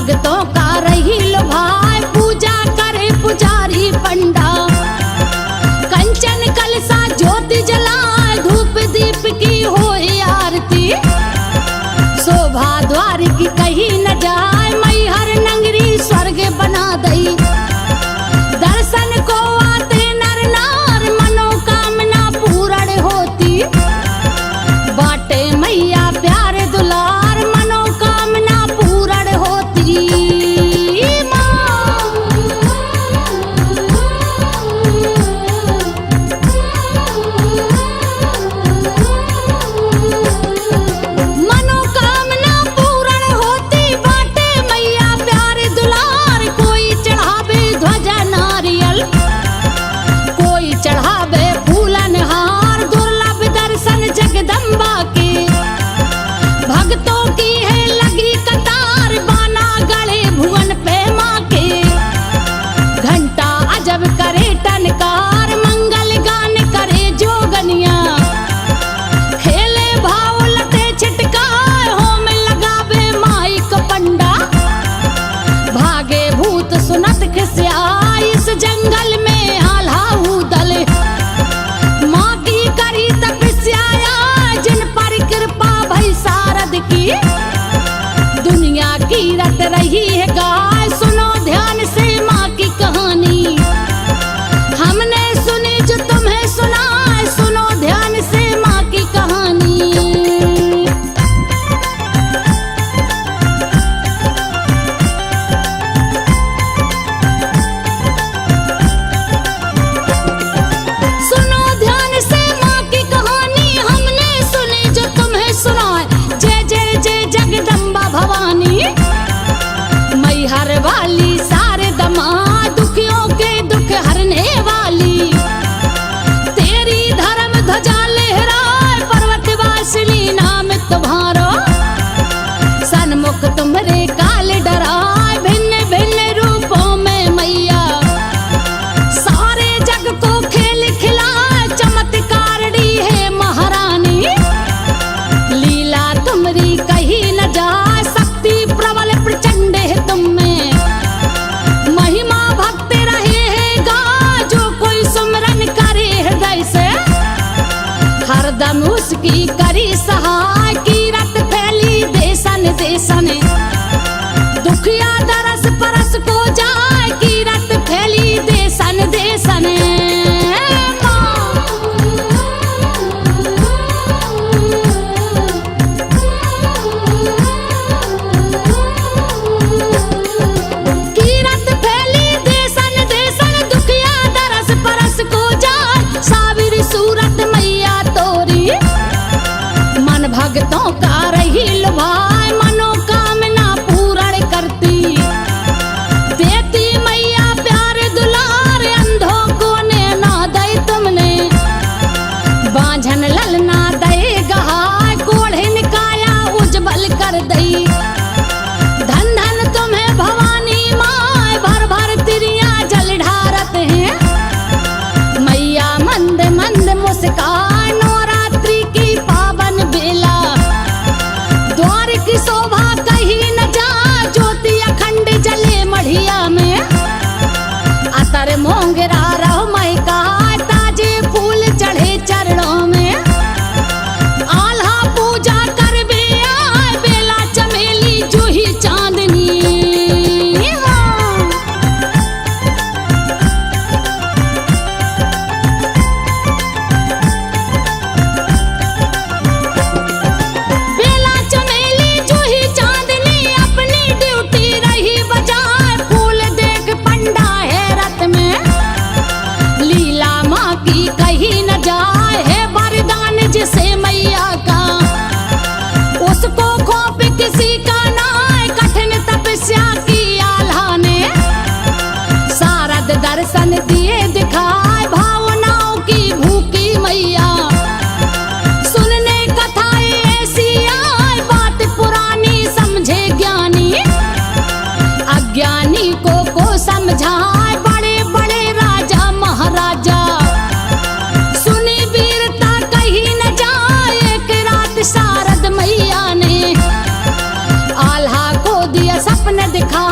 भक्तों का रही लोभाए, पूजा करे पुजारी पंडा। कंचन कलसा ज्योति जलाए, धूप दीप की होए आरती। शोभा द्वार की कहीं न जाए, मैहर नगरी स्वर्ग बना दई। दर्शन को आते नर नार, मनोकामना पूर्ण होती। बाटे मैया प्यार दुलार, मनोकामना पूर्ण होती। मनोकामना पूर्ण होती, बाटे मैया प्यार दुलार। कोई चढ़ावे ध्वजा नारियल, कोई चढ़ावे फूलन हार। दुर्लभ दर्शन जगदम्बा के, भक्तों की है लगी कतार। बाना गड़े भुवन पे माँ के, घंटा अजब करे टनकार। मंगल गान करे जोगनिया, खेले भाव लते छिटकार। होम लगावे माइक पंडा, भागे भूत सुनत खिसिया। इस जंगल में आल्हा उदल, माँ की करी तपस्या। जिन पर कृपा भई शारद की, दुनिया की रट रही है गाय। सुनो ध्यान से माँ की कहानी, हमने सुनी जो तुम्हें सुनाए। सुनो ध्यान से माँ की कहानी। सुनो ध्यान से माँ की कहानी, हमने सुनी जो तुम्हें सुनाए। जय जय जय जगदम्बा भवानी, मैहर वाली शारदा माँ। दुखियों के दुख हरने वाली, तेरी धर्म ध्वजा लहराए। पर्वत वासिनी नाम तुम्हारो, सन्मुख तुम्हारे काल डराए। भिन्न भिन्न रूपों में मैया, सारे जग को खेल खिलाए। चमत्कारणी है महारानी, लीला तुम्हारी कहीं न जाए। शक्ति प्रबल प्रचंड है तुम में, महिमा भक्त रहे हैं गा। जो कोई सुमरन करे हृदय से, हरदम उसकी करी सहाय। कीरत फैली देशन देशन, दुखिया दरस परस को जाए। कीरत फैली देशन देशन। कीरत फैली देशन देशन, दुखिया दरस परस को जाए। साविर सूरत मैया तोरी, मन भक्तों का रही लुभाए। मनोकामना पूर्ण करती, देती मैया प्यार दुलार। अंधों को नैना दे तुमने, बांझन ललना दे गहाय। कोढ़िन काया उज्जवल कर दई, धन धन तुम्हें भवानी माँ। भर भर तिरिया जल ढारत हैं, मैया मंद मंद मुस्कान। नवरात्रि की पावन बेला, द्वार की शोभा कहीं न जा। ज्योति अखंड जले मढ़िया में, अतर मोंगरा रहो महका। ताजे फूल चढ़े चरणों में, आल्हा पूजा कर बे आए। बेला चमेली जूही चांदनी। बेला चमेली जूही चांदनी, अपनी ड्यूटी रही बजाए। फूल देख पंडा हैरत में, लीला माँ की कहीं न जाए। है वरदान जिसे मैया का, उसको खौफ किसी का ना। कठिन तपस्या की आल्हा ने, शारद दर्शन दिए दिखाए। भावनाओं की भूखी मैया, सुनने कथाएं ऐसी आए। बात पुरानी समझे ज्ञानी, अज्ञानी को समझाए। बड़े बड़े राजा महाराजा, सुनी वीरता कहीं न जाए। एक रात शारद मैया ने, आल्हा को दिया सपने दिखा।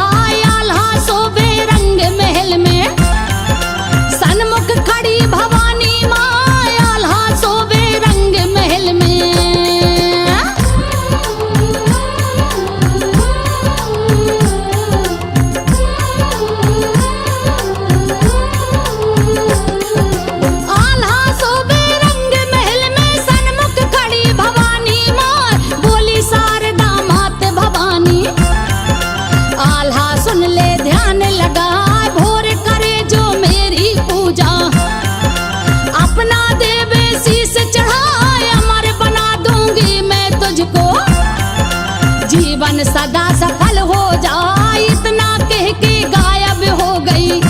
को जीवन सदा सफल हो जाए, इतना कह के गायब हो गई।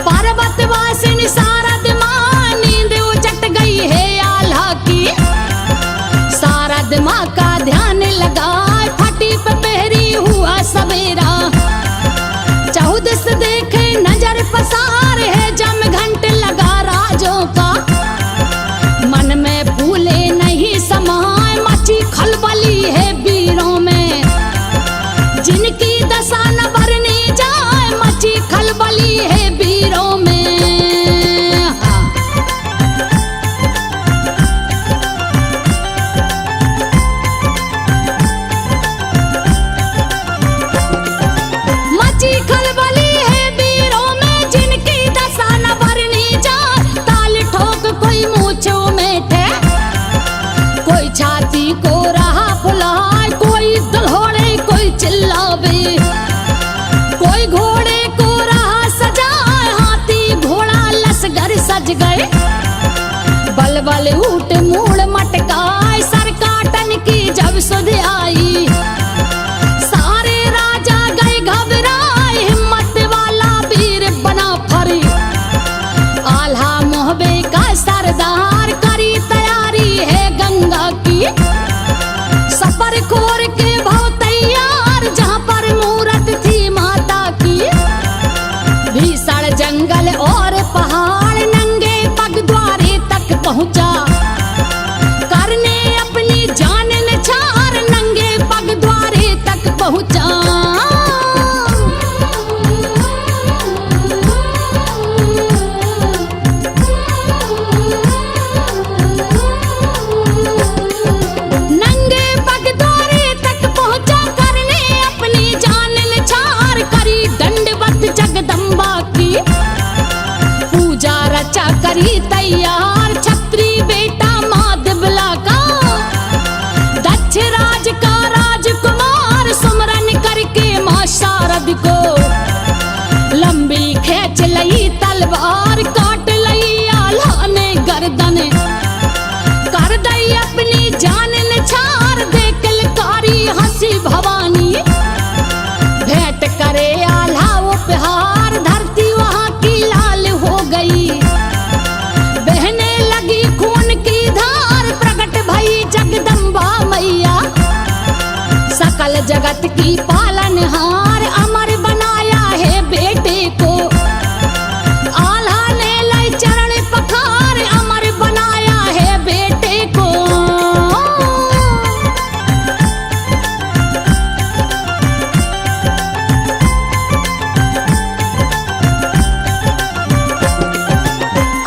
पर्वतवासिनी शारद माँ नींद उचट गई है आल्हा की। शारद माँ का ध्यान लगा, फटी पे पहरी हुआ सवेरा। चौदस देखे नजर पसार है, जम घंट लगा राजों का। मन में फूले नहीं समाए, मची खलबली है वीरों में। जिनकी दशा न बरनी जाए, मची खलबली है वीरों में। मची खलबली है वीरों में, जिनकी दशा न बरनी जाए। ताल ठोक कोई मूंछों में थे, कोई छाती को रहा फुलाए, कोई दल्होड़े कोई चिल्लावे, कोई घोड़े को रहा सजाए। हाथी घोड़ा लसगर सज गए, बल बल ऊट मूड़ मटकाए। सर काटन की जब सुध आई, सारे राजा गए घबराए। हिम्मत वाला वीर बना फरी, आल्हा मोहबे का सरदार। करी तैयारी है गंगा की, सफर खोर के भाव तैयार। जहाँ पर मूरत थी माता की, भीषण जंगल और पहाड़। नंगे पग द्वारे तक पहुँचा, करने अपनी जान निछावर। नंगे पग द्वारे तक पहुँचा। नंगे पग द्वारे तक पहुँचा, करने अपनी जान निछावर। करी दंडवत जगदम्बा की, पूजा रचा करी तैयार। छत्री बेटा माधबला का, दक्ष राज का राजकुमार। सुमरन करके माँ शारद को, लंबी खींच लई तलवार। काट लई आल्हा ने गर्दन, कर दई अपनी जान निछार। देख लकारी हंसी भवानी, भेंट करे आल्हा उपहार। धरती वहाँ की लाल हो गई, बहने लगी खून की धार। प्रकट भई जगदम्बा मैया, सकल जगत की पालनहार। अमर बनाया है बेटे को, आल्हा ने लय चरण पखार। अमर बनाया है बेटे को।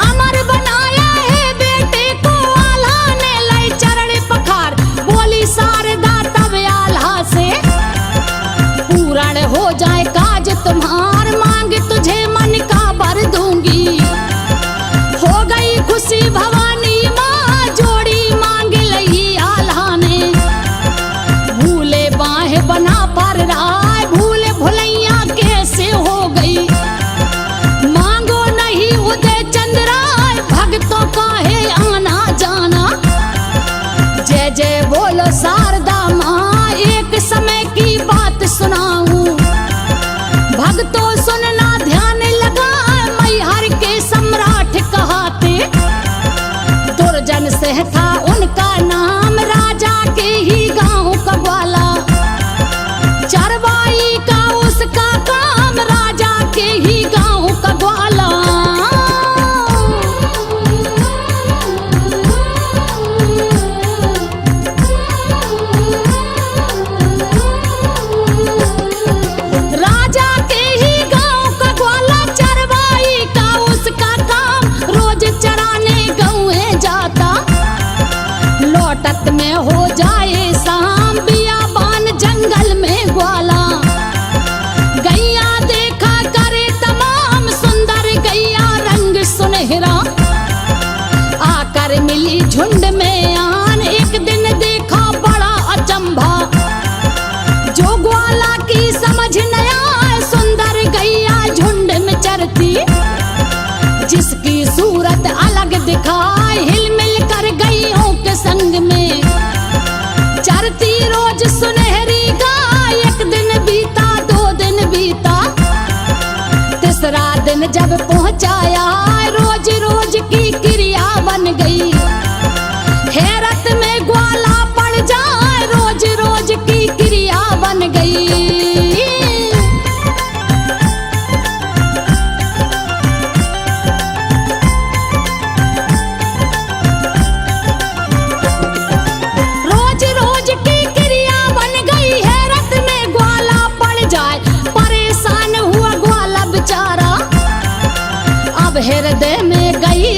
अमर बनाया है बेटे को, आल्हा ने लय चरण पखार। बोली शारदा तब आल्हा से, पूर्ण हो जाए काज तुम्हार। मांग तुझे मन का वर दूंगी। हो गई खुशी भवानी माँ, जोड़ी मांग लई आल्हा ने। भूले बाहे बना पर राय, भूले भुलैया कैसे हो गई। मांगो नहीं उदय चंद्राय, भक्तों का है आना जाना। जय जय बोलो शारदा माँ, एक समय की बात सुनाऊं। भक्तों सुनना ध्यान लगा, मैहर के सम्राट कहाते। दुर्जन से था उनका नाम, राजा के ही गांव का ग्वाला। चरवाई का उसका काम, राजा के ही गांव का ग्वाला। राजा के ही गांव का ग्वाला, चरवाई का उसका काम। रोज चराने गौए जाता,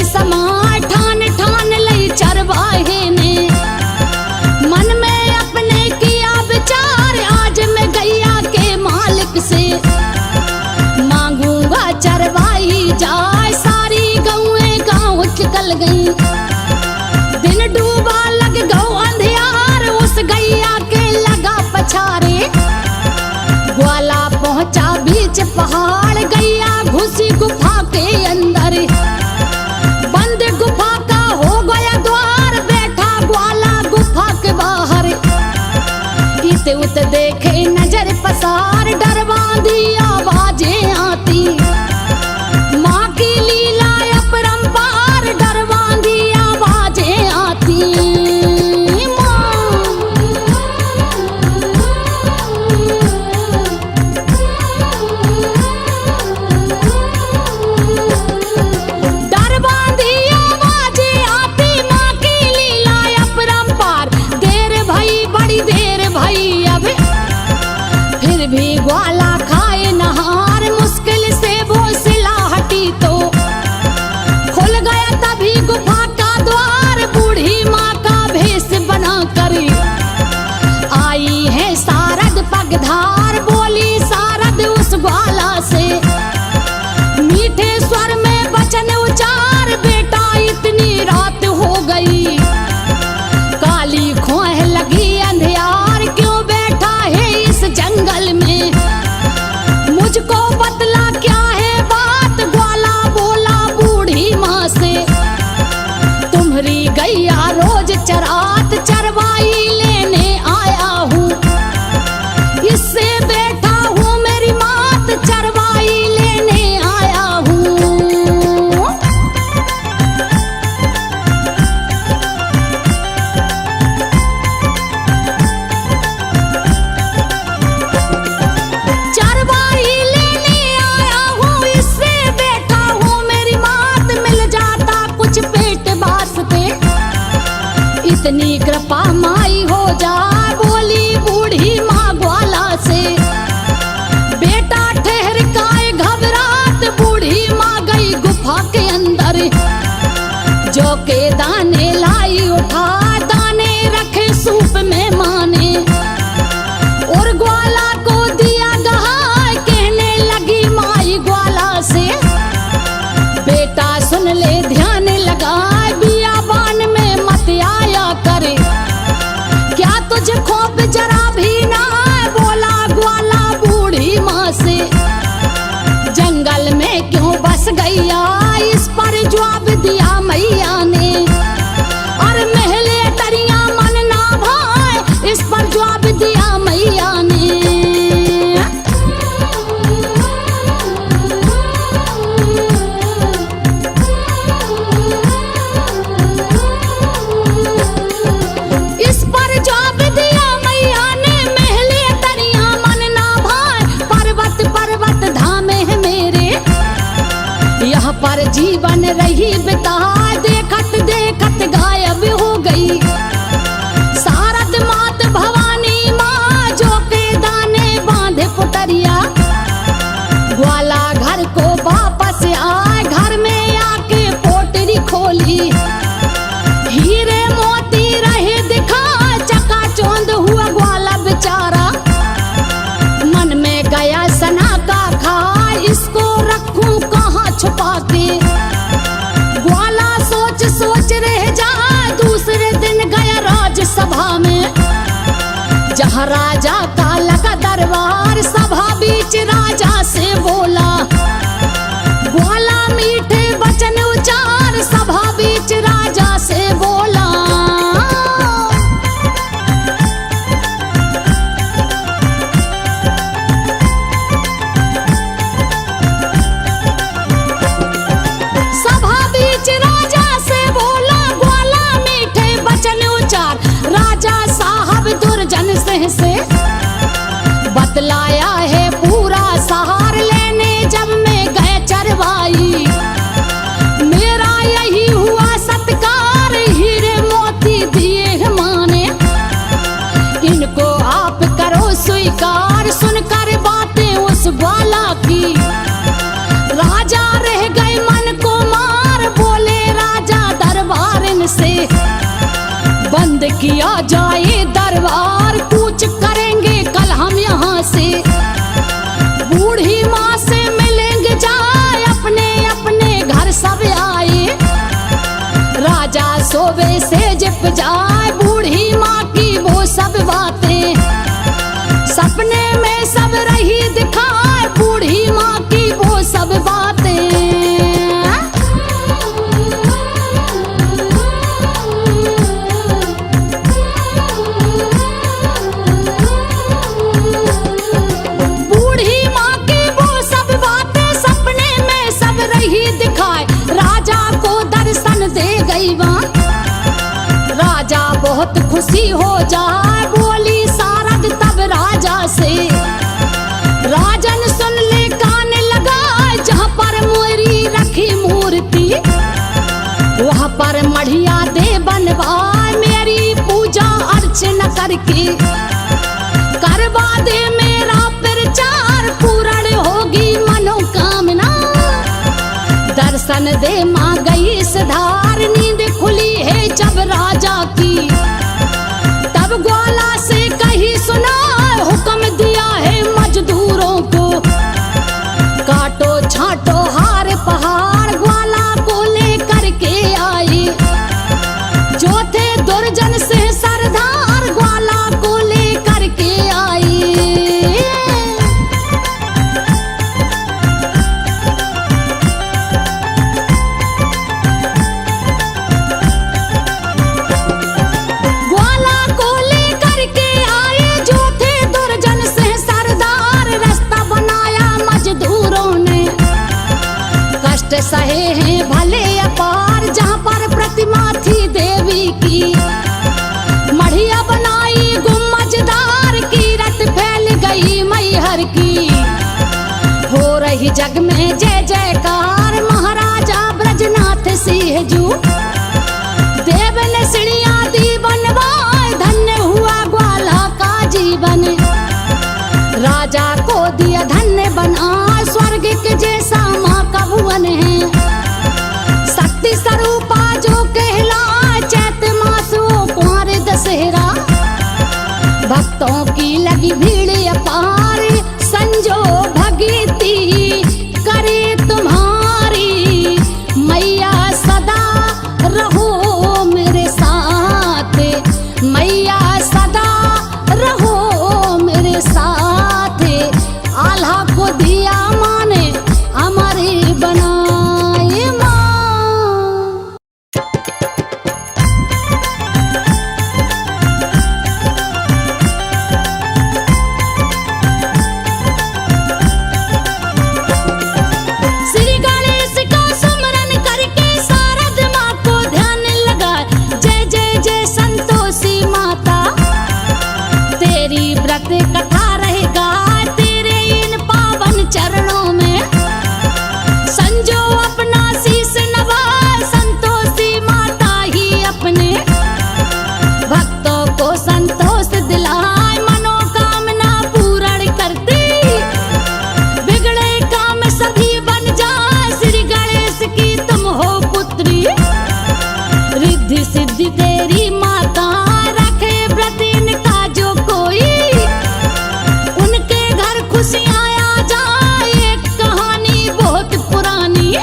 समाय ठान ठान लई चरवाहे ने। मन में अपने किया विचार, आज मैं गैया के मालिक से मांगूंगा चरवाई जाए। सारी गौएं गाँव निकल गई, दिन डूबा लग गौ अंधियार, उस गैया के लगा पछारे। ग्वाला पहुंचा बीच पहाड़, गैया घुसी गुफा के अंदर। बंद गुफा का हो गया द्वार, बैठा ग्वाला गुफा के बाहर। इत उत देखे नजर पसार, डरवा दी आवाजें आती। माँ की लीला अपरंपार, डरवा दी आवाजें आती। भी ग्वाला खाए नहार, मुश्किल से वो सिला हटी तो खुल गया तभी गुफा का द्वार। बूढ़ी माँ का भेष बना कर आई है सारद पगधार, बोली सारद उस ग्वाला से मीठे स्वर में वचन उचार। बेटा इतनी रात हो गई, काली खोह लगी अंधियार, क्यों बैठा है इस जंगल में, मुझको बतला क्या है बात। ग्वाला बोला बूढ़ी माँ से, तुम्हारी गैया रोज चरात, चरवाई लेने आया हूँ। इससे बैठा हूँ मेरी मात, चरवाई लेने आया हूँ। चरवाई लेने आया हूँ, इससे बैठा हूँ मेरी मात, मिल जाता कुछ पेट वास्ते, इतनी कृपा माई हो जा। बोली बूढ़ी माँ ग्वाला से, बेटा ठहर काए घबरात। बूढ़ी माँ गई गुफा के अंदर, जौ के दाने लाई उठा, दाने रखे सूप में माने, और ग्वाला को दिया गहाय। कहने लगी माई ग्वाला से, बेटा सुन ले ध्यान लगाए, बियाबान में मत आया करे, क्या तुझे खौफ जरा भी ना है। बोला ग्वाला बूढ़ी माँ से, जंगल में क्यों बस गैया, इस पर जवाब दिया मैया ने। और महले तरिया मन ना भाए, इस पर जवाब दिया मैया ने। इस पर जवाब दिया मैया ने, महले तरिया मन ना भाए, पर्वत पर्वत धामे है मेरे, यहाँ पर जीवन रही बिता। देखत देखत गायब हो गई सारद मात भवानी माँ, जो के दाने बांधे पुटरिया। ग्वाला घर को वापस आए, घर में आके पोटरी खोली, हीरे मोती रहे दिखा, चकाचौंध हुआ ग्वाला बेचारा। मन में गया सना का खाए, इसको रखूं कहाँ छुपा के। ग्वाला सोच सोच रह जाए, दूसरे दिन गया राजसभा में, जहाँ राजा का लगा दरबार। सभा बीच राजा से बोला, ग्वाला मीठे वचन उचार। सभा बीच राजा से बोला, सभा बीच राजा से बोला, ग्वाला मीठे वचन उचार। राजा साहब दुर्जन सिंह से बतलाया है पूरा सहार, लेने जब मैं गए चरवाई, मेरा यही हुआ सत्कार। हीरे मोती दिए हैं माने, इनको आप करो स्वीकार। सुनकर बातें उस ग्वाला की, राजा रह गए मन को मार। बोले किया जाए दरबार, कूच करेंगे कल हम यहाँ से। बूढ़ी माँ से मिलेंगे जाए, अपने अपने घर सब आए। राजा सोवे से जिप जाए, बूढ़ी माँ की वो सब बातें सपने में सब रही दिखाए, बूढ़ी माँ की वो सब बातें। बूढ़ी माँ की वो सब बातें सपने में सब रही दिखाए, राजा को दर्शन दे गई वहाँ। राजा बहुत खुशी हो जाए, बोली सारद तब राजा से। राजन सुन ले कान लगाए, जहाँ पर मोरी रखी मूर्ति वहाँ पर मढ़िया दे बनवाए। मेरी पूजा अर्चना करके करवा दे मेरा प्रचार, पूर्ण होगी मनोकामना। दर्शन दे माँ गई सुधार, नींद खुली है जब राजा की। तब ग्वाला से कही सुना, हुक्म दिया है मजदूरों को। काटो छाटो हार पहाड़, ग्वाला को लेकर के आए। जो थे दुर्जन से सरदार, ग्वाला को लेकर के आए। ग्वाला को लेकर के आए, जो थे दुर्जन से सरदार। रास्ता बनाया मजदूरों ने, कष्ट सहे हैं भले अपार। जहाँ पर प्रतिमा थी देवी की, मढ़िया बनाई गुम्मजदार। कीरत फैल गई मैहर की, हो रही जग में जय जयकार। महाराजा ब्रजनाथ सिंह जू देव ने सीढ़ियाँ दी बनवाए, धन्य हुआ ग्वाला का जीवन। राजा को दिया धन्य बना, स्वर्ग के जैसा माँ का भुवन है। शक्ति स्वरूपा जो कहलाए, चैत मास वो कुंवर दशहरा। भक्तों की लगी भीड़ अपार, संजो भगती करे तुम्हारी। मैया सदा रहो मेरे साथ, मैया सदा रहो मेरे साथ। आल्हा को दिया माँ ने हमारे बनाए माँ। श्री गणेश का सुमरन करके शारद माँ को ध्यान लगा। जय जय जय संतोषी माता, तेरी व्रत कथा रहेगा तेरे इन पावन चरणों में। संजो अपना शीश नवा, संतोषी माता ही अपने भक्तों को संतोष दिलाए। मनोकामना पूर्ण करती, बिगड़े काम सभी बन जाए। श्री गणेश की तुम हो पुत्री, रिद्धि सिद्धि तेरी माता। रखे व्रत इनका जो कोई, उनके घर खुशियाँ आ जाए। एक कहानी बहुत पुरानी,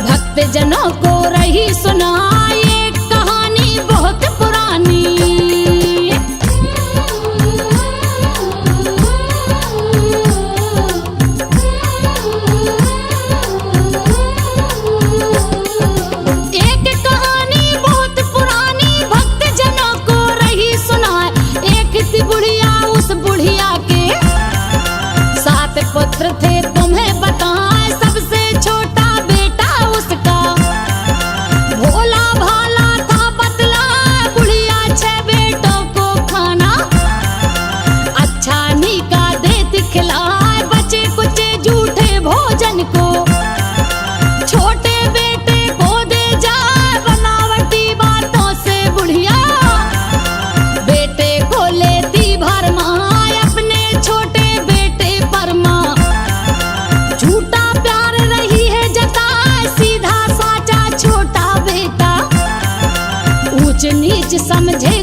भक्त जनों को रही सुनाए। एक कहानी बहुत पुरानी। एक कहानी बहुत पुरानी, भक्त जनों को रही सुनाए। एक थी बुढ़िया, उस बुढ़िया के 7 पुत्र थे तुम्हें बताए। सबसे छोटा बेटा उसका भोला भाला था बतला। बुढ़िया 6 बेटों को खाना अच्छा नीका देती खिलाए। बचे कुचे झूठे भोजन को छोटे बेटे को दे जाए। बनावटी बातों से बुढ़िया बेटे को लेती भरमाए। अपने छोटे बेटे पर माँ झूठा प्यार रही है जताए। सीधा साचा छोटा बेटा ऊंच नीच समझे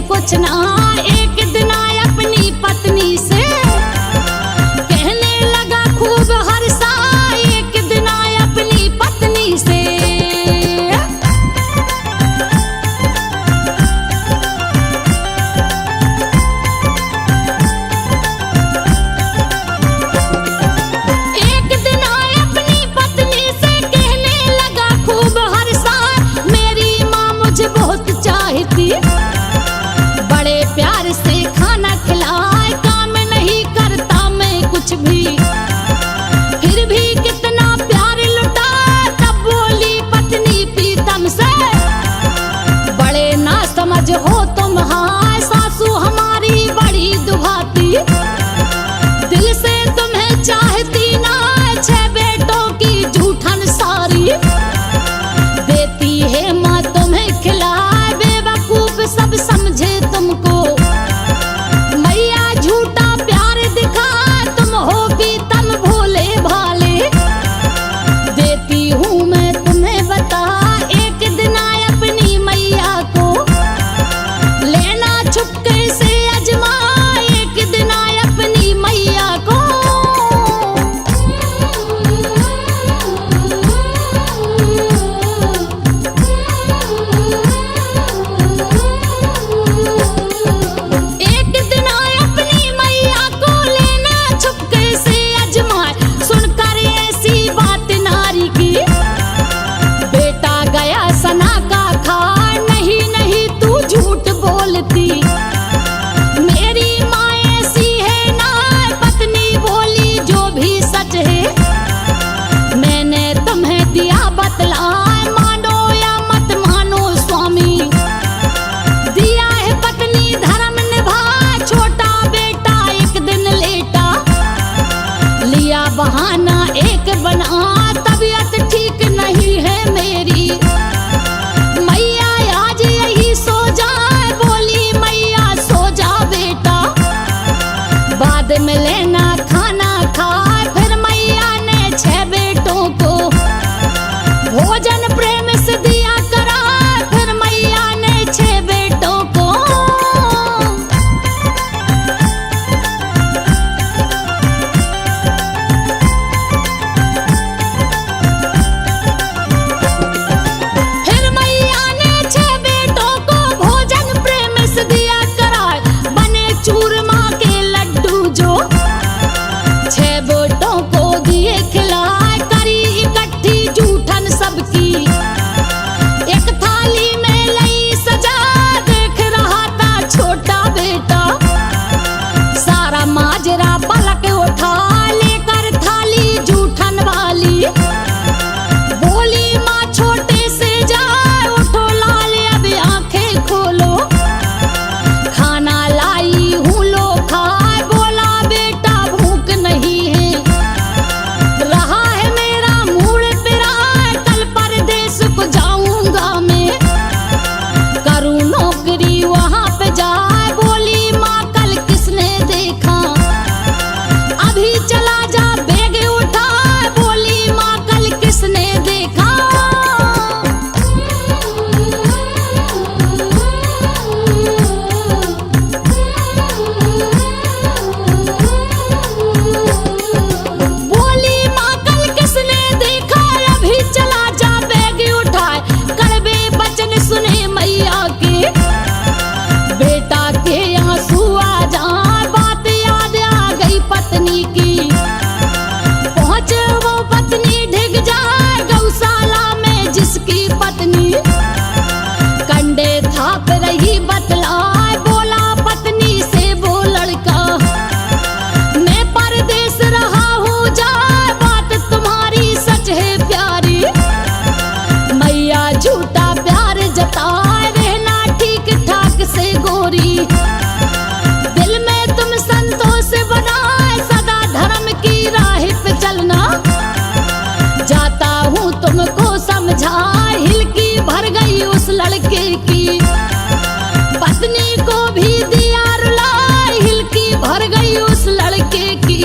भर गई उस लड़के की।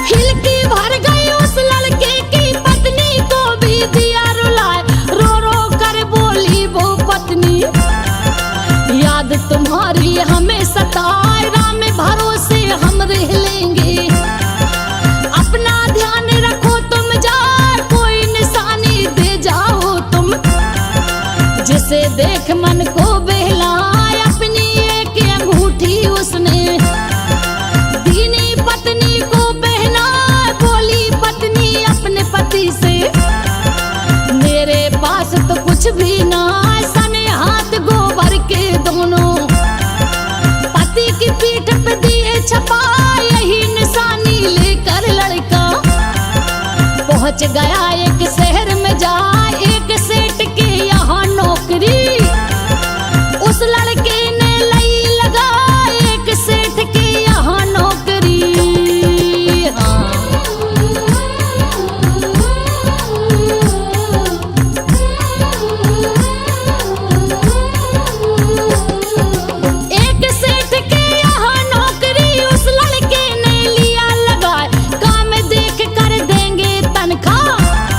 हिलकी भर गई उस लड़के की, पत्नी को भी दिया रुलाए, रो रो कर बोली वो पत्नी, याद तुम्हारी हमें सताए, राम भरोसे हम रह लेंगे, अपना ध्यान रखो तुम जाए, कोई निशानी दे जाओ तुम, जिसे देख मन को बहलाए, अपनी एक अंगूठी उसने दीनी पत्नी को पहना, बोली पत्नी अपने पति से, मेरे पास तो कुछ भी ना, सने हाथ गोबर के दोनों, पति की पीठ पे दिए छपा, यही निशानी लेकर लड़का पहुंच गया एक शहर में जा, एक सेठ के यहाँ नौकरी, उस लड़के ने लई लगा, एक सेठ के यहाँ नौकरी। हाँ। एक सेठ के यहाँ नौकरी, उस लड़के ने लिया लगा, काम देख कर देंगे तनख्वाह,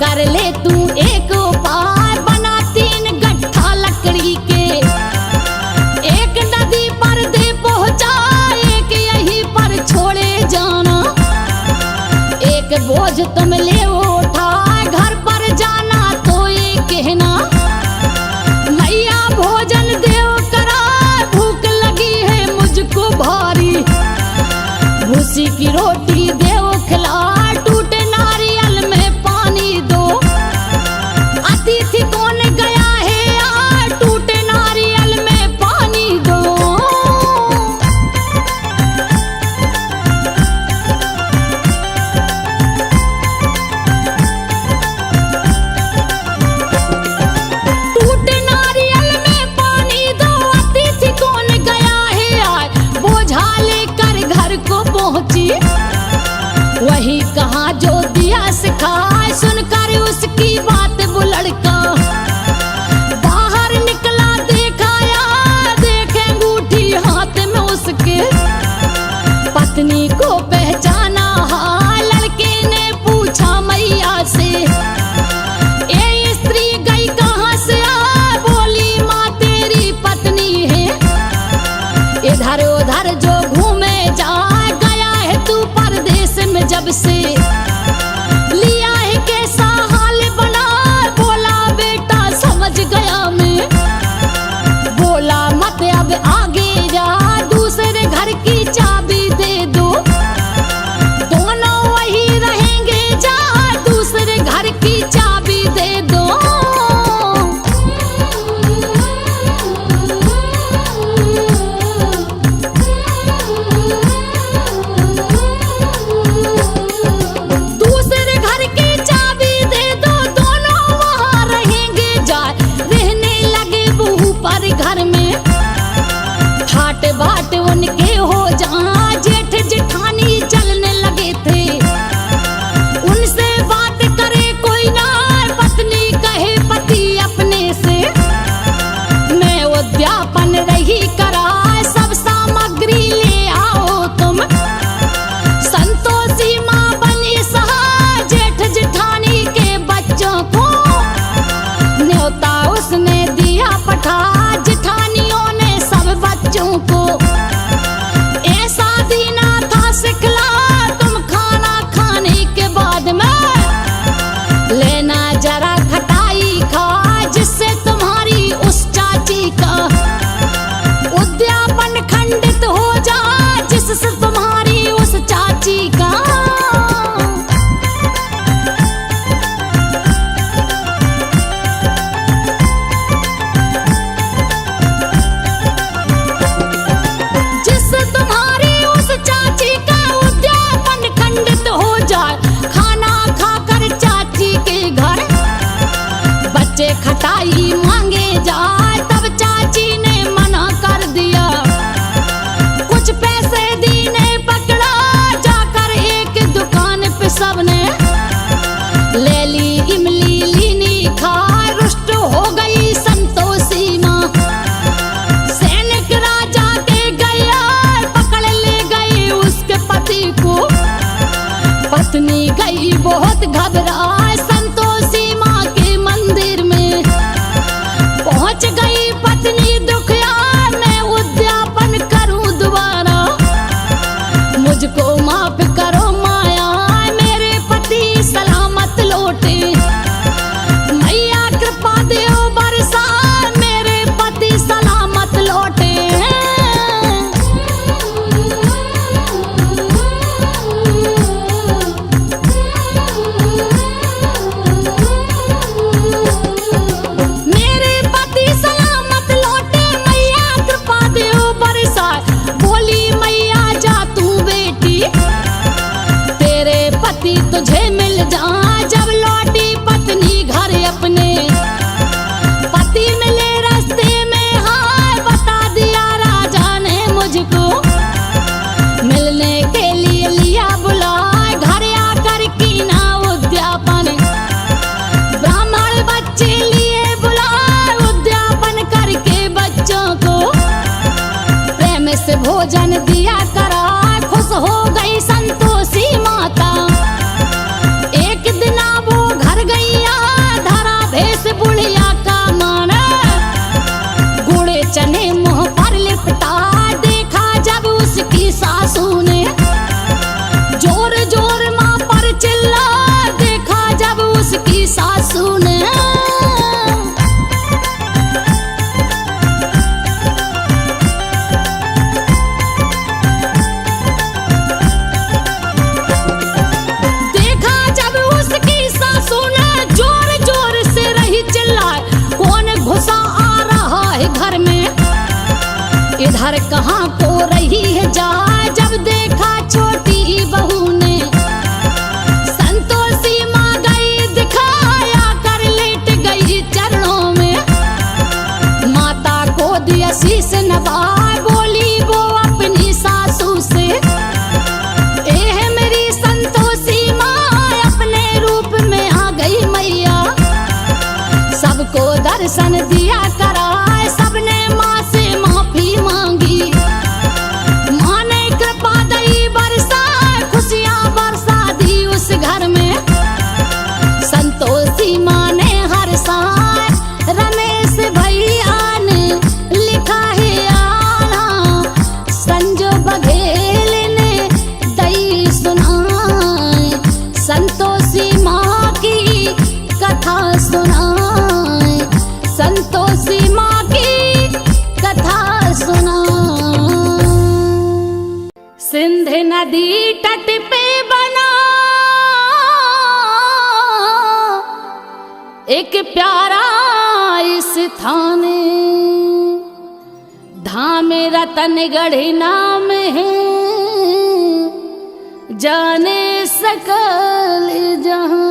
कर ले तू एक उपाय, बना 3 गट्ठा लकड़ी के, एक नदी पर दे पहुंचा, एक यहीं पर छोड़े जाना। एक बोझ तुम ले उठा, घर पर जाना तो ये कहना, मैया भोजन देव करा, भूख लगी है मुझको भारी। भूसी की रोटी देव खिला, टूटे नारियल में पानी दो। अतिथि कौन गया है यार, टूटे नारियल में पानी दो। टूटे नारियल में पानी दो, अतिथि कौन गया है यार, बोझा लेकर घर को पहुंची। वही कहा जो दिया सिखाए, सुनकर उसकी बात वो लड़का बाहर निकला, देखा यार, देखे अंगूठी हाथ में उसके। पत्नी को पहचाना हाँ, लड़के ने पूछा मैया से, ये स्त्री गई कहाँ से आ, बोली माँ तेरी पत्नी है। इधर उधर जो घूमे जा, गया है तू परदेश में जब से, लिया है कैसा हाल बना, बोला बेटा समझ गया मैं। बोला मत अब आगे जा, दूसरे घर की चाबी दे दो, दोनों वही रहेंगे जा, दूसरे घर की चाबी दे दो। दूसरे घर की चाबी दे दो, दोनों वहाँ रहेंगे जा, रहने लगे बहू पर घर में। ठाट बाट उनके हो जहाँ, जेठ जेठानी चलने लगे थे, उनसे बात करे कोई ना, पत्नी कहे पति अपने से। मैं उद्यापन रही कराए, सब सामग्री ले आओ तुम, संतोषी माँ बनी सहाय, जेठ जेठानी के बच्चों को। न्योता उसने दिया पठा, जेठानियों ने सब बच्चों को। ऐसा दीना था सिखला, तुम खाना खाने के बाद में लेना जरा खटाई खा, जिससे तुम्हारी उस चाची का उद्यापन खंडित हो जा, जिससे तुम्हारी उस चाची का। जिससे तुम्हारी उस चाची का उद्यापन खंडित हो जाए, खाना खाकर चाची के घर बच्चे खटाई मांगे जाए, तब चाची ने मना कर दिया। कुछ पैसे दीने पकड़ा, जाकर एक दुकान पे सबने ले ली इमली लीनी खाए, रुष्ट हो गई संतोषी माँ। सैनिक राजा के गया, पकड़ ले गई उसके पति को। पत्नी गई बहुत घबराए, संतोषी माँ के मंदिर में पहुंच गई पत्नी दुखिया, मैं उद्यापन करूं दोबारा, मुझको माफ करो माया, मेरे पति सलामत लौटे। मैया कृपा देओ बरसा, मेरे पति सलामत लौटे। मेरे पति सलामत लौटे, मैया कृपा देओ बरसा। बोली मैया जा तू बेटी, तेरे पति तुझे मिल जा, जब लौटी पत्नी घर अपने। पति मिले रास्ते में हाय, बता दिया राजा ने मुझको, मिलने के लिए लिया बुलाए, घर आकर की ना उद्यापन। ब्राह्मण बच्चे लिए बुलाए, उद्यापन करके बच्चों को प्रेम से भोजन दिया करा, खुश हो गई संतोषी माता। एक दिन वो घर गई सासू ने। देखा जब उसकी सासू ने जोर जोर से रही चिल्लाए, कौन घुसा आ रहा है घर में, इधर कहाँ को रही है जाए। जब देखा छोटी बहू ने, संतोषी माँ गई दिखाया कर लेट गई चरणों में। माता को दिया शीश नवाए, बोली वो अपनी सासू से, एह मेरी संतोषी माँ अपने रूप में आ गई मैया। सबको दर्शन दिया कराए, सबने माँ से माफी मांगी। माँ ने कृपा दई बरसाए, खुशियाँ बरसा दी उस घर में। संतोषी माँ ने हर्षाए, रमेश भैया ने लिखा है आना, संजो बघेल ने दई सुनाए। संतोषी माँ की कथा सुनाए, संतोषी माँ की कथा सुनाए। सिंध नदी तट पे बना एक प्यारा स्थान, धाम रतनगढ़ नाम है, जाने सकल जहां।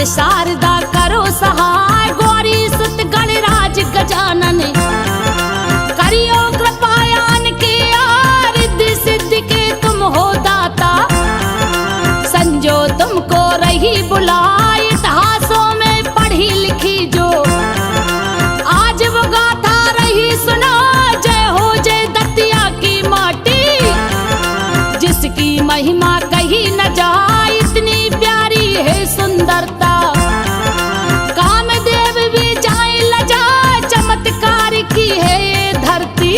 शारदा करो सहाय, गौरी सुत गणराज गजानन, करियो कृपायान के रिद्धि सिद्धि के तुम हो दाता। संजो तुमको रही बुलाए, इतिहासों में पढ़ी लिखी जो, आज वो गाथा रही सुना। जय हो जय दतिया की माटी, जिसकी महिमा कही न जाए, इतनी प्यारी है सुंदरता। कामदेव भी जाए लजा, चमत्कार की है ये धरती।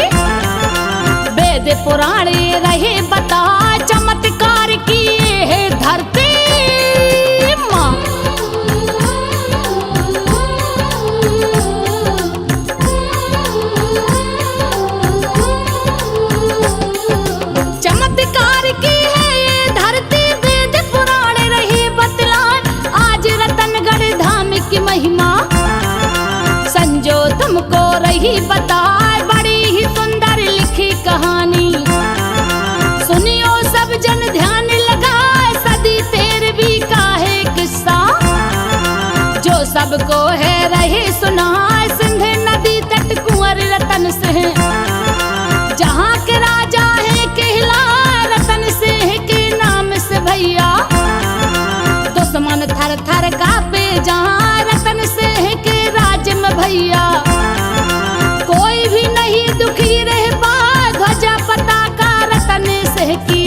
वेद पुराणे रहे बता, चमत्कार की ये है धरती। माँ चमत्कार की है ये धरती, वेद पुराण रहे बतलाए, आज रतनगढ़ धाम की महिमा। संजो तुमको रही बताए, बड़ी ही सुंदर लिखी कहानी। सुनियो सब जन ध्यान लगाए, सदी तेरहवीं का है किस्सा, जो सबको है रहे सुनाए। सिंध नदी तट कुंवर रतन सिंह, जहाँ के राजा है कहला रतन सिंह के नाम से भैया। दुश्मन थर थर कांपे जहाँ रतन सिंह के राज में भैया। कोई भी नहीं दुखी रह पा, ध्वजा पताका रतन सिंह की।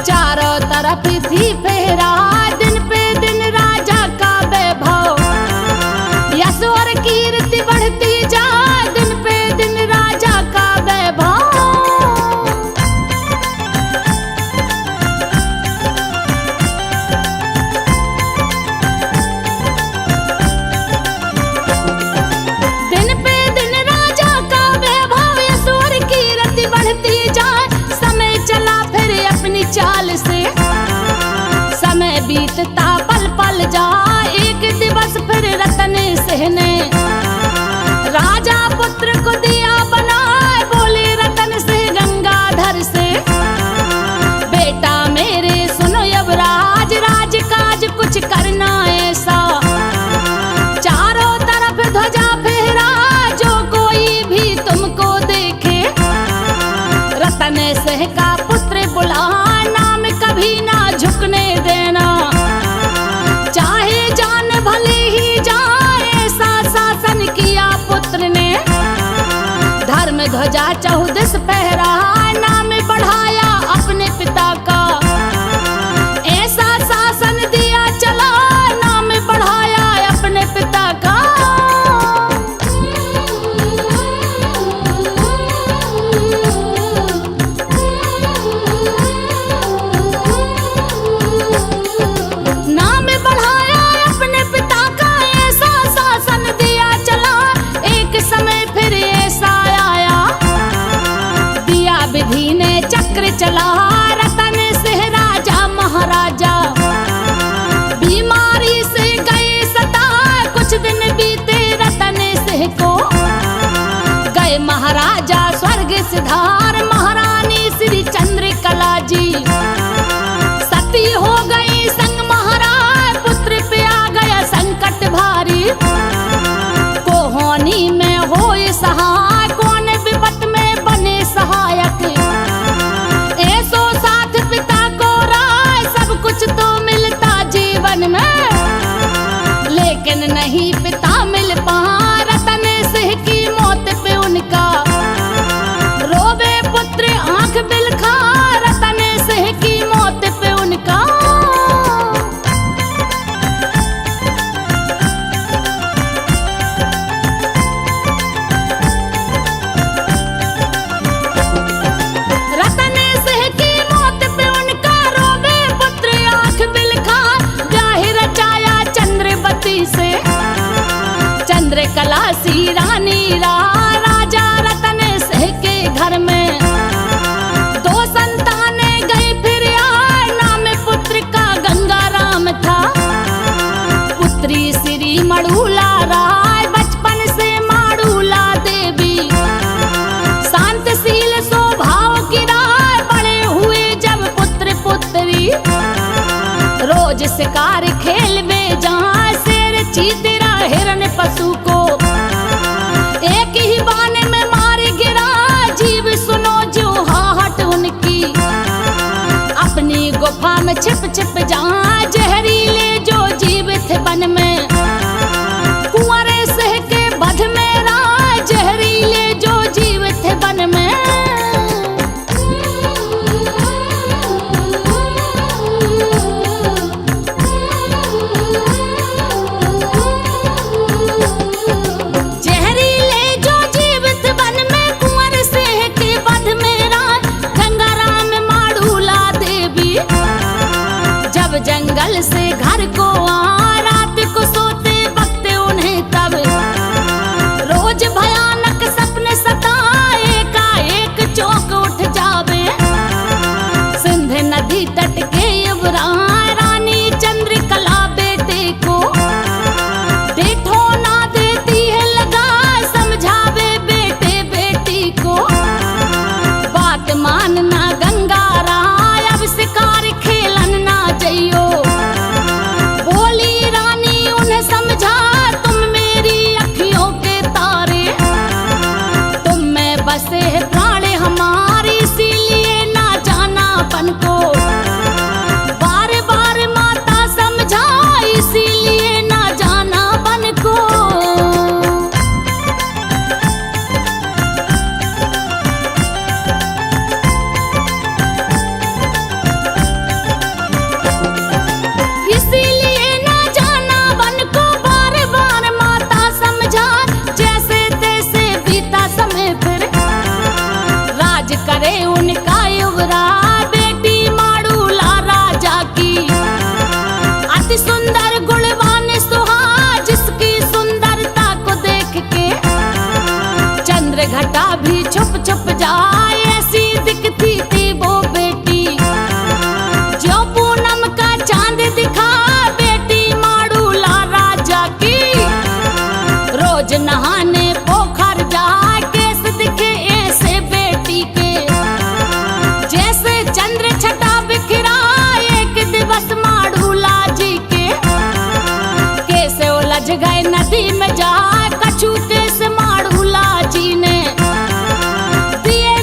चारों तरफ थी फेरा, दिन पे दिन राजा का वैभव। यश और कीर्ति बढ़ती जा, दिन पे दिन राजा का वैभव। दिन पे दिन राजा का वैभव, यश और कीर्ति बढ़ती जाए। समय चला फिर अपनी चाल से, समय बीतता पल पल जा। एक दिवस फिर रतन सिंह ने राजा पुत्र को दिया बनाए, बोले रतन सिंह गंगाधर से, बेटा मेरे सुनो यवराज, राज काज कुछ करना ऐसा। चारों तरफ ध्वजा फहरा, जो कोई भी तुमको देखे। रतन सिंह का पुत्र बुला, नाम कभी ना झुकने देना। चाहे जान भले ही जाए, ऐसा शासन किया पुत्र ने। धर्म ध्वजा चौदिस फहरा, नाम बढ़ाया अपने पिता का। ऐसा शासन दिया चला, नाम बढ़ाया अपने पिता का। नाम बढ़ाया अपने पिता का, ऐसा शासन दिया चला। एक समय फिर ऐसा आया, दिया विधि ने चक्र चला। रतन सिंह राजा महाराजा बीमारी से गए सता, कुछ दिन बीते रतन सिंह को। गए महाराजा स्वर्ग सिधार, महारानी श्री चंद्रकला जी सती हो गई संग महाराज। पुत्र पे आ गया संकट भारी, कोहानी में होए सहाय, कौन विपत में बने सहायक। ऐसो साथ पिता को राय, सब कुछ तो मिलता जीवन में, लेकिन नहीं पिता मिल पा। रतन सिंह की मौत पे उनका रोवे पुत्र आंख बिलखा। रतन सिंह की मौत पे उनका चंद्रकला सी रानी राजा रतन सिंह के घर में। दो संतानें गई फिर आए, नाम पुत्र का गंगाराम था। पुत्री श्री मड़ूला राय, बचपन से माड़ूला देवी। शांतशील स्वभाव की राय, बड़े हुए जब पुत्र पुत्री। रोज शिकार खेल में जहाँ शेर चीतरा हिरन पशु को एक ही बाने में मार गिरा। जीव सुनो जो हाहट उनकी, अपनी गुफा में छिप छिप जहाँ जहरीले जो जीव थे वन में। कुंवरे सिंह के बध में राय, जहरीले जो जीव थे वन में। जंगल से घर को आ, रात को सोते वक्त उन्हें तब रोज भयानक सपने सताए। का एक चौक उठ जावे, सिंध नदी तट के युवराज। रानी चंद्रकला बेटे को देखो ना देती है लगा, समझावे बेटे बेटी को। बात मानना गंगा राय, अब शिकार खेलन ना जइयो। बोली रानी उन्हें समझा, तुम मेरी अखियों के तारे। तुम में बसे है प्राण हमारी, इसीलिए ना जाना बन को। बार बार माता समझा, इसीलिए ना जाना बन को। इसीलिए ना जाना बन को, बार बार माता समझा। जैसे तैसे बीता समय फिर राज करे उनका युवराज। बेटी माड़ूला राजा की अति सुंदर गुणवान सुहाग, जिसकी सुंदरता को देख के चंद्र घटा भी छुप छुप जाए। ऐसी दिखती थी वो बेटी, जो पूनम का चांद दिखा। बेटी माड़ूला राजा की रोज नहाने पोखर जाए, केस दिखे ऐसे बेटी के जैसे चंद्र छटा बिखरा। एक दिवस माड़ूला जी के कैसे उलझ गए नदी में जाए। कछू केस माड़ूला जी ने दिए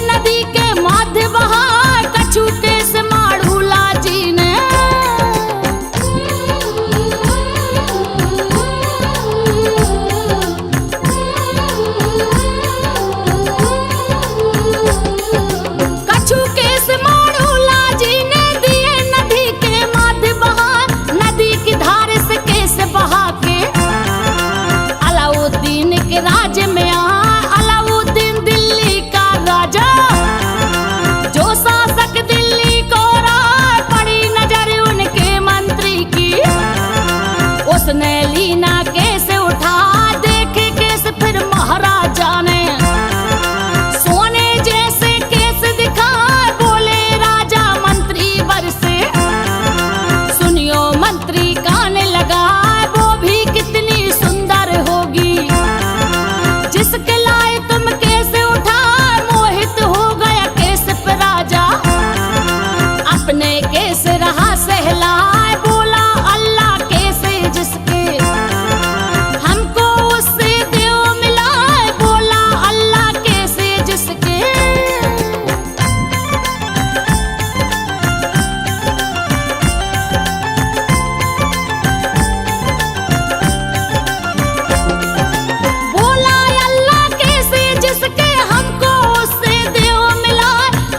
बोला अल्लाह कैसे जिसके हमको उससे देव मिला,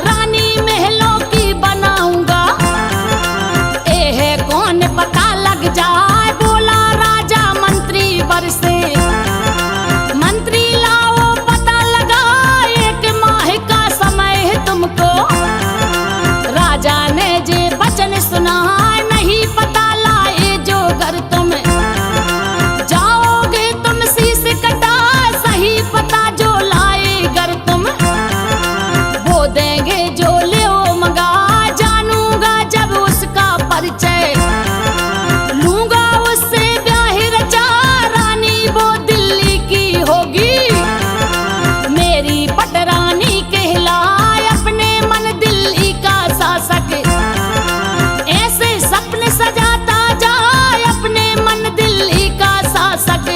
रानी महलों की बनाऊंगा, एहे कौन पता लग जाए। बोला राजा मंत्री बरसे, मंत्री लाओ पता लगा, एक माह का समय है तुमको। राजा ने जे वचन सुना, नहीं पता लाए जो घर तुम जाओगे तुम शीश कटा, सही पता जो लाए घर तुम वो देंगे जो ले मंगा। जानूंगा जब उसका परिचय, लूंगा उससे ब्याह रचा, रानी वो दिल्ली की होगी, मेरी पटरानी कहलाए, अपने मन दिल्ली का शासक। ऐसे सपने सजाता जाए, अपने मन दिल्ली का शासक।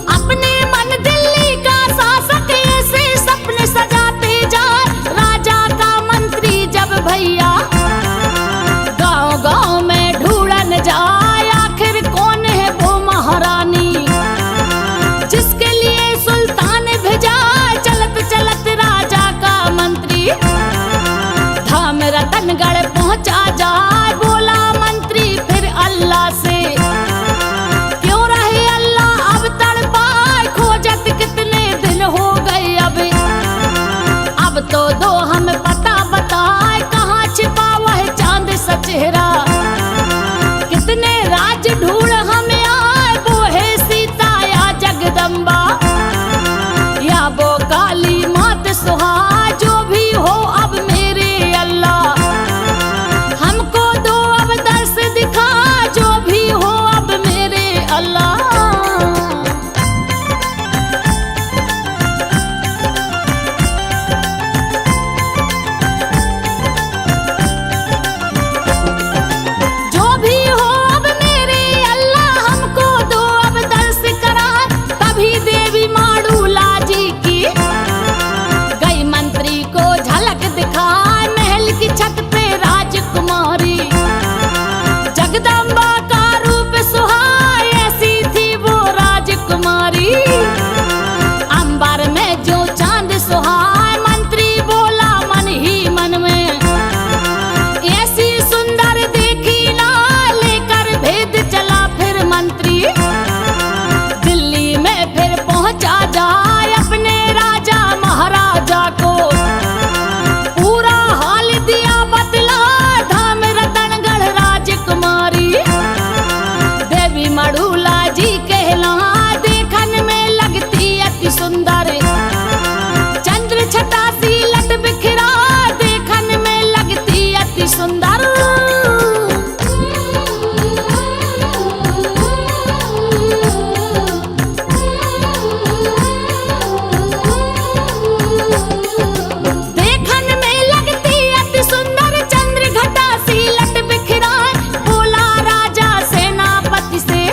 अपने मन दिल्ली का शासक, ऐसे सपने सजाते जाए, राजा का मंत्री जब भैया गांव गांव में ढूंढन जाए, आखिर कौन है वो महारानी जिसके लिए सुल्तान भेजा। चलत चलत राजा का मंत्री धाम रतनगढ़ पहुंचा जाए, बोला मंत्री फिर अल्लाह से, क्यों रहे अल्लाह अब तड़पाए, खोजत कितने दिन हो गए अब तो दो हम पता बताए, कहाँ छिपा वह चांद सा चेहरा, कितने राज ढूंढ हमें आए, वो है सीता या जगदम्बा, या वो काली मात सुहाए, जो भी हो अब मेरे अल्लाह, हमको दो अब दर्श दिखा, जो भी हो अब मेरे अल्लाह। जो भी हो अब मेरे अल्लाह, हमको दो अब दर्श करा। तभी देवी माड़ूला जी की गई मंत्री को झलक दिखाए, महल की छत पे राजकुमारी, जगदम्बा का रूप सुहाए, ऐसी थी वो राजकुमारी, अंबर में जो चांद सुहाए। मंत्री बोला मन ही मन में, ऐसी सुंदर देखी ना, लेकर भेद चला फिर मंत्री, दिल्ली में फिर पहुंचा जाए, अपने राजा महाराजा को पूरा हाल दिया बतला, धाम रतनगढ़ राजकुमारी, देवी मड़ूला जी कहला, देखन में लगती अति सुंदर, चंद्र छटा सी लट बिखरा, देखन में लगती अति सुंदर। देखन में लगती अति सुंदर, चंद्र घटा सी लट बिखरा, बोला राजा सेनापति से,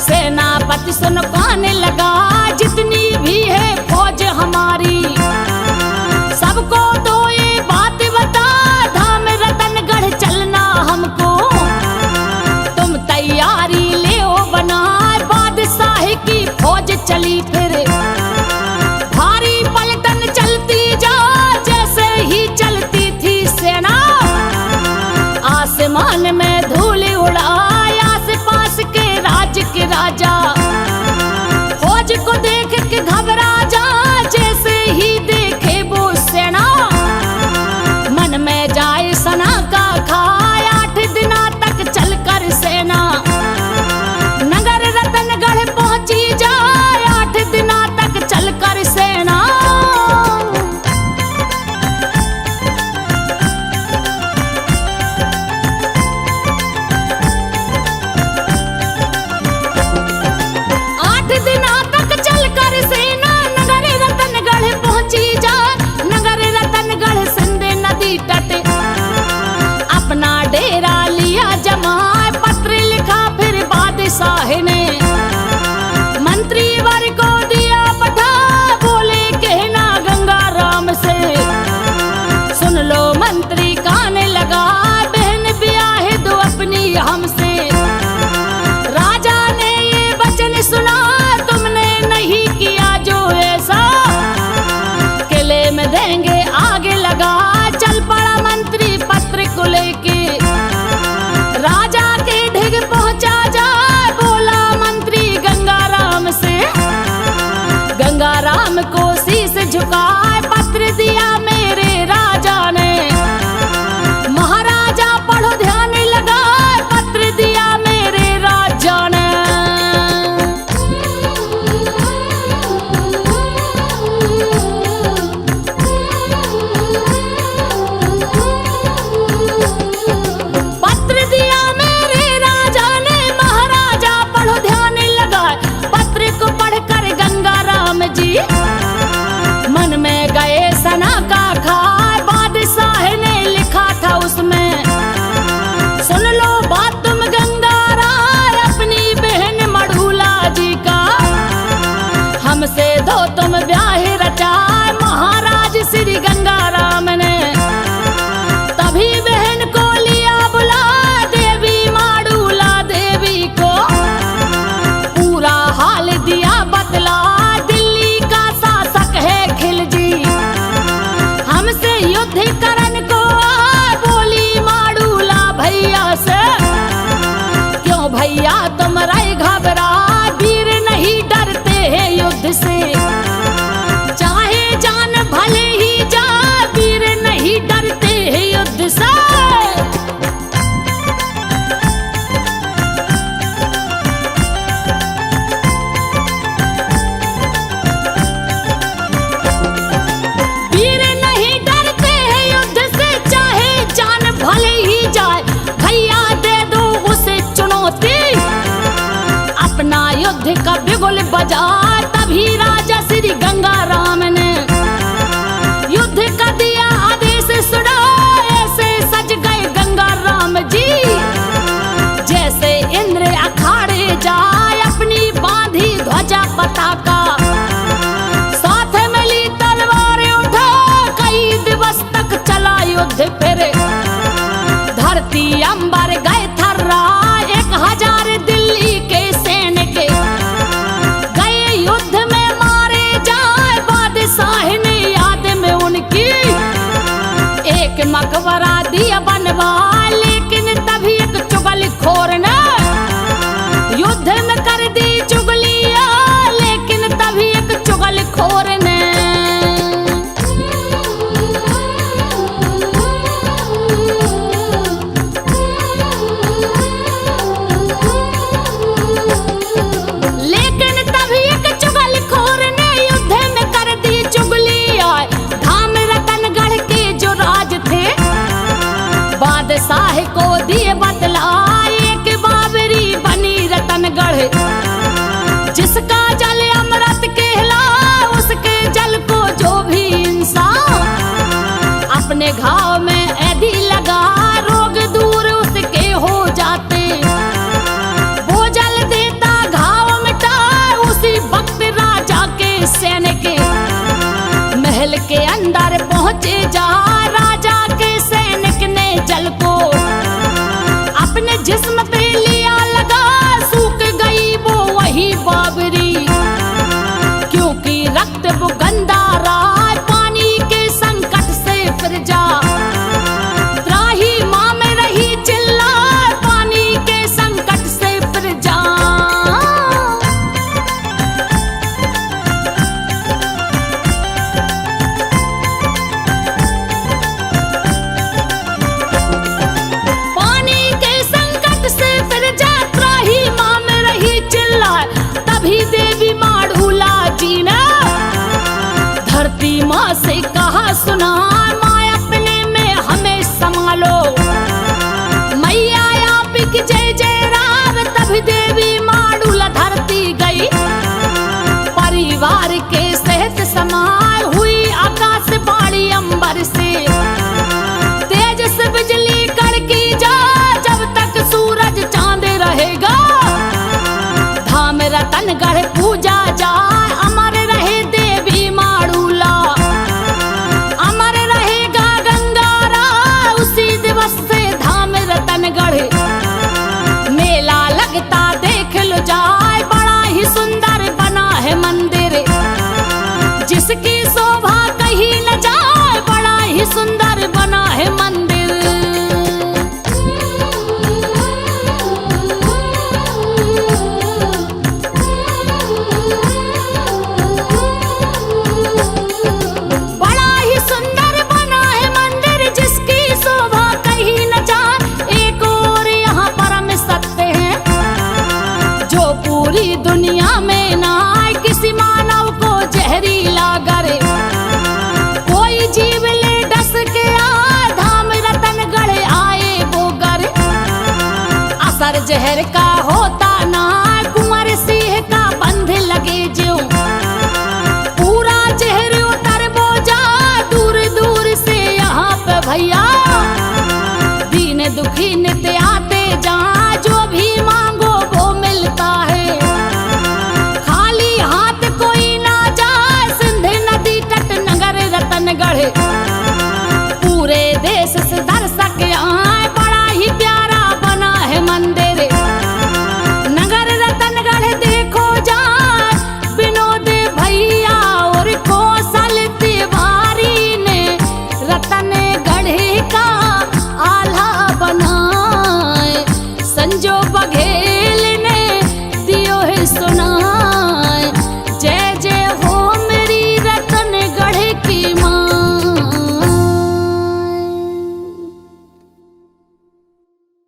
सेनापति सुन पाने लगा, जितनी भी है फौज हमारी, सबको तो ये बात बता, धाम रतनगढ़ चलना हमको, तुम तैयारी ले ओ बनाए। बादशाह की फौज चली फिर, भारी पलटन चलती जा, जैसे ही चलती थी सेना, आसमान में धूल उड़ाए, आस पास के राज के राजा, फौज को देख के घबरा जा, जैसे ही देखे वो सेना, मन में जाए सना का खाए, 8 दिना तक चलकर सेना, नगर रतनगढ़ पहुंची जाए, 8 दिना तक चलकर सेना। धरती अंबर गए थर्रा 1000 दिल्ली के सैनिक गए युद्ध में मारे जाए बादशाह ने याद में उनकी एक मकबरा दिया बनवा लेकिन तभी एक चुगलखोर ने युद्ध में कर दी चुगलिया लेकिन तभी एक चुगलखोर ने बादशाह को दिए बतला एक बाबरी बनी रतनगढ़ जिसका जल अमृत कहला उसके जल को जो भी इंसान अपने घाव में ऐदी लगा रोग दूर उसके हो जाते वो जल देता घाव मिटा उसी वक्त राजा के सैनिक महल के अंदर पहुंचे जा राजा के सैनिक ने जल को अपने जिस्म पे लिया लगा सूख गई वो वही बाबरी क्योंकि रक्त वो गंदा रहा पानी के संकट से फिर जा त्राही मां में रही चिल्ला पानी के संकट से फिर जा देवी माड़ूला जी ने धरती माँ से कहा सुना माँ अपने में हमें संभालो मैया आप की जय जय राम तभी देवी माड़ूला धरती गई परिवार के सेहत समार हुई आकाश बाड़ी अंबर से तेज से बिजली कड़की जा जब तक सूरज चांद रहेगा धाम रतनगढ़ पूजा जाए अमर रहे देवी माड़ूला अमर रहेगा गंगारा उसी दिवस से धाम रतनगढ़ मेला लगता देख लो जाए बड़ा ही सुंदर बना है मंदिर जिसकी शोभा कहीं न जाए बड़ा ही सुंदर बना है मंदिर पूरी दुनिया में ना किसी मानव को जहरीला करे कोई जीव ले डस के धाम रतनगढ़ आए वो गर असर जहर का होता ना कुंवर सिंह का बंध लगे जो पूरा जहर उतर बोझा दूर दूर से यहाँ पे भैया दीन दुखी नित्य आते जा जो भी मांगो वो मिलता है पूरे देश से दर्शक